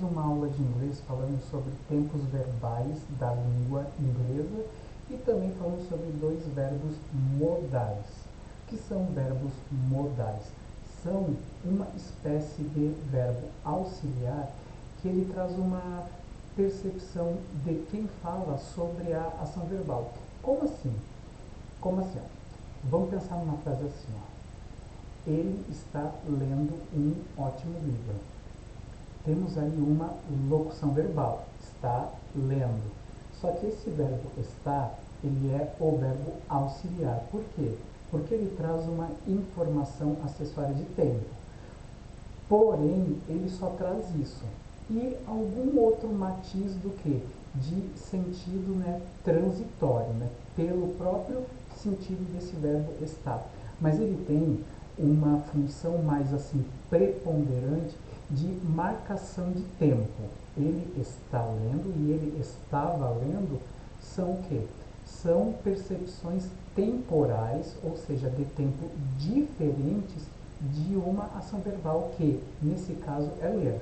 uma aula de inglês falando sobre tempos verbais da língua inglesa e também falando sobre dois verbos modais. O que são verbos modais? São uma espécie de verbo auxiliar que ele traz uma percepção de quem fala sobre a ação verbal. Como assim? Como assim? Vamos pensar numa frase assim, ó. Ele está lendo um ótimo livro. Temos aí uma locução verbal, está lendo. Só que esse verbo está, ele é o verbo auxiliar. Por quê? Porque ele traz uma informação acessória de tempo. Porém, ele só traz isso. E algum outro matiz do que? De sentido, né, transitório, né, pelo próprio sentido desse verbo estar. Mas ele tem uma função mais assim preponderante de marcação de tempo. Ele está lendo e ele estava lendo são o quê? São percepções temporais, ou seja, de tempo diferentes de uma ação verbal que, nesse caso, é ler.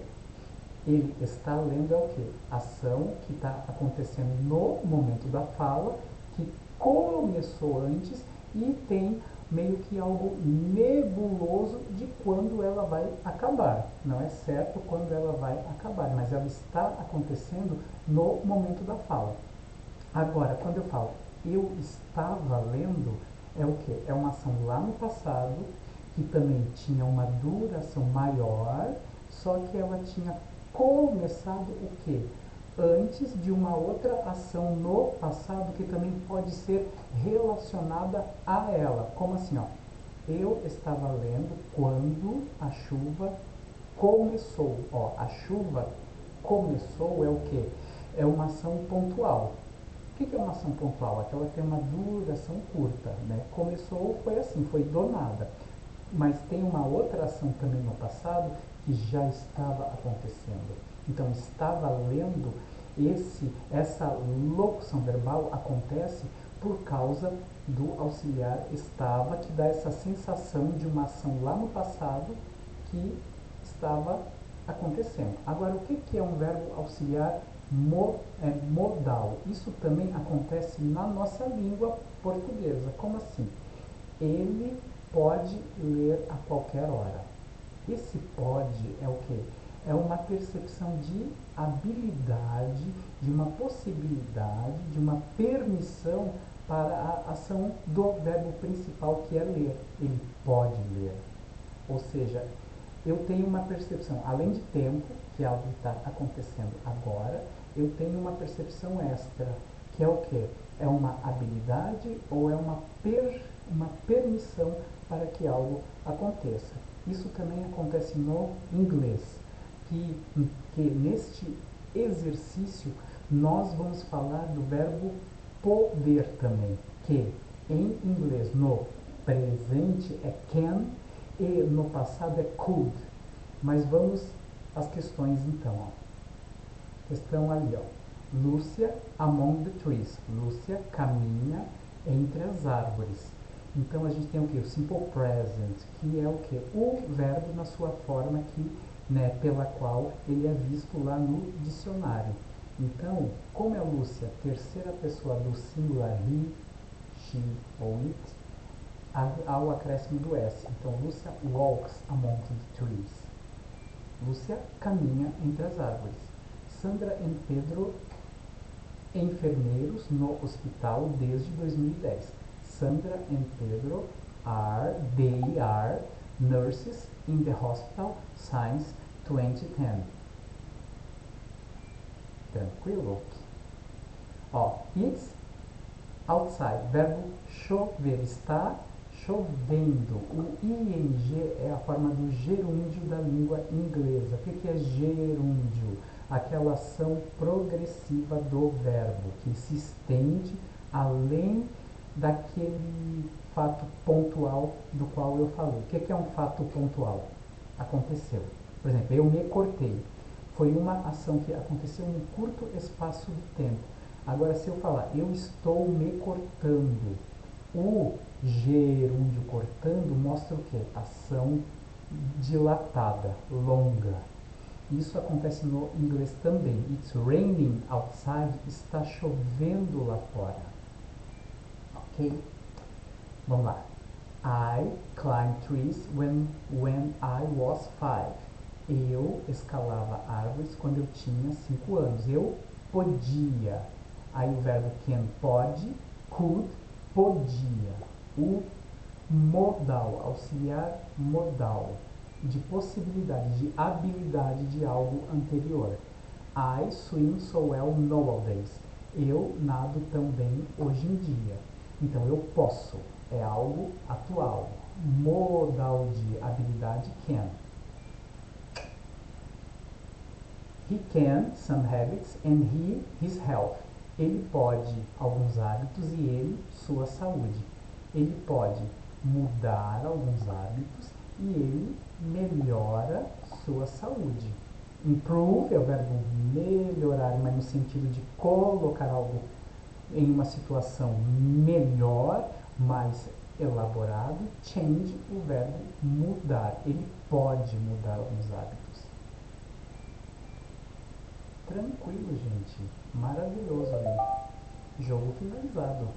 Ele está lendo é o quê? Ação que está acontecendo no momento da fala, que começou antes e tem meio que algo nebuloso de quando ela vai acabar. Não é certo quando ela vai acabar, mas ela está acontecendo no momento da fala. Agora, quando eu falo eu estava lendo, é o que? É uma ação lá no passado, que também tinha uma duração maior, só que ela tinha começado o que? Antes de uma outra ação no passado que também pode ser relacionada a ela. Como assim, ó? Eu estava lendo quando a chuva começou. Ó, a chuva começou é o que? É uma ação pontual. O que é uma ação pontual? Aquela que tem uma duração curta, né? Começou, foi assim, foi do nada. Mas tem uma outra ação também no passado que já estava acontecendo. Então, estava lendo, essa locução verbal acontece por causa do auxiliar estava, que dá essa sensação de uma ação lá no passado que estava acontecendo. Agora, o que é um verbo auxiliar modal? Isso também acontece na nossa língua portuguesa. Como assim? Ele pode ler a qualquer hora. Esse pode é o quê? É uma percepção de habilidade, de uma possibilidade, de uma permissão para a ação do verbo principal, que é ler. Ele pode ler. Ou seja, eu tenho uma percepção, além de tempo, que é algo que está acontecendo agora, eu tenho uma percepção extra, que é o quê? É uma habilidade ou é uma permissão para que algo aconteça. Isso também acontece no inglês, que neste exercício nós vamos falar do verbo poder também, que em inglês no presente é can e no passado é could. Mas vamos às questões então. Ó. Questão ali, ó. Lúcia among the trees. Lúcia caminha entre as árvores. Então a gente tem o que? O simple present, que é o que? O verbo na sua forma que, né, pela qual ele é visto lá no dicionário. Então, como é Lúcia, terceira pessoa do singular he, she ou it, há o acréscimo do S. Então, Lúcia walks among the trees. Lúcia caminha entre as árvores. Sandra e Pedro, enfermeiros no hospital desde 2010. Sandra and Pedro they are nurses in the hospital since 2010. Tranquilo? Ó, it's outside, verbo chover, está chovendo. O ing é a forma do gerúndio da língua inglesa. O que é gerúndio? Aquela ação progressiva do verbo, que se estende além daquele fato pontual do qual eu falei. O que é um fato pontual? Aconteceu. Por exemplo, eu me cortei. Foi uma ação que aconteceu em um curto espaço de tempo. Agora, se eu falar, eu estou me cortando, o gerúndio cortando mostra o quê? Ação dilatada, longa. Isso acontece no inglês também. It's raining outside. Está chovendo lá fora. Ok? Vamos lá. I climbed trees when I was 5. Eu escalava árvores quando eu tinha 5 anos. Eu podia. Aí o verbo can pode, could, podia. O modal, auxiliar modal, de possibilidade, de habilidade de algo anterior. I swim so well nowadays. Eu nado tão bem hoje em dia. Então eu posso, é algo atual. Modal de habilidade can. He can some habits and his health. Ele pode alguns hábitos e ele sua saúde. Ele pode mudar alguns hábitos e ele melhora sua saúde. Improve é o verbo melhorar, mas no sentido de colocar algo em uma situação melhor, mais elaborado. Change, o verbo mudar. Ele pode mudar alguns hábitos. Tranquilo, gente. Maravilhoso ali. Jogo finalizado.